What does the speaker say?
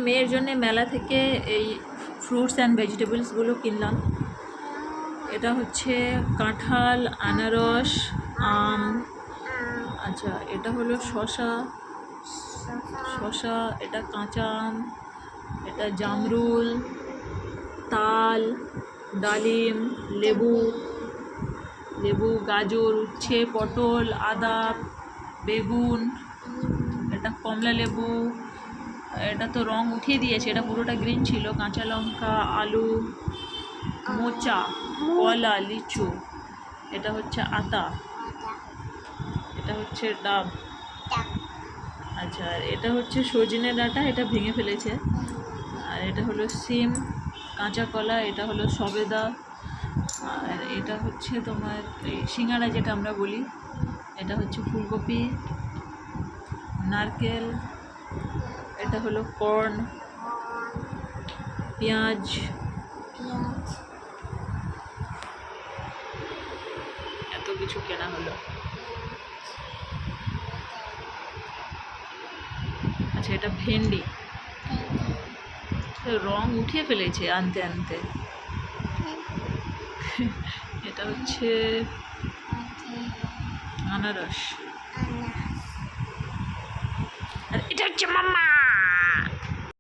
মেয়ের জন্য মেলা থেকে এই ফ্রুটস অ্যান্ড ভেজিটেবলসগুলো কিনলাম। এটা হচ্ছে কাঁঠাল, আনারস, আম, আচ্ছা এটা হলো শসা, এটা কাঁচা আম, এটা জামরুল, তাল, ডালিম, লেবু, গাজর, উচ্ছে, পটল, আদা, বেগুন, এটা কমলা লেবু, এটা তো রং উঠিয়ে দিয়েছে, এটা পুরোটা গ্রিন ছিল, কাঁচা লঙ্কা, আলু, মোচা, কলা, লিচু, এটা হচ্ছে আতা, এটা হচ্ছে ডাব, আচ্ছা আর এটা হচ্ছে সজনে ডাঁটা, এটা ভেঙে ফেলেছে, আর এটা হলো সিম, কাঁচা কলা, এটা হলো সবেদা, আর এটা হচ্ছে তোমার এই সিঙ্গারা যেটা আমরা বলি, এটা হচ্ছে ফুলকপি, নারকেল, এটা হলো কর্ন, পেঁয়াজ, এত কিছু কেনা হলো। আচ্ছা এটা ভেন্ডি, রং উঠিয়ে ফেলেছে আনতে আনতে। এটা হচ্ছে আনারস, আর এটা হচ্ছে মাম্মা।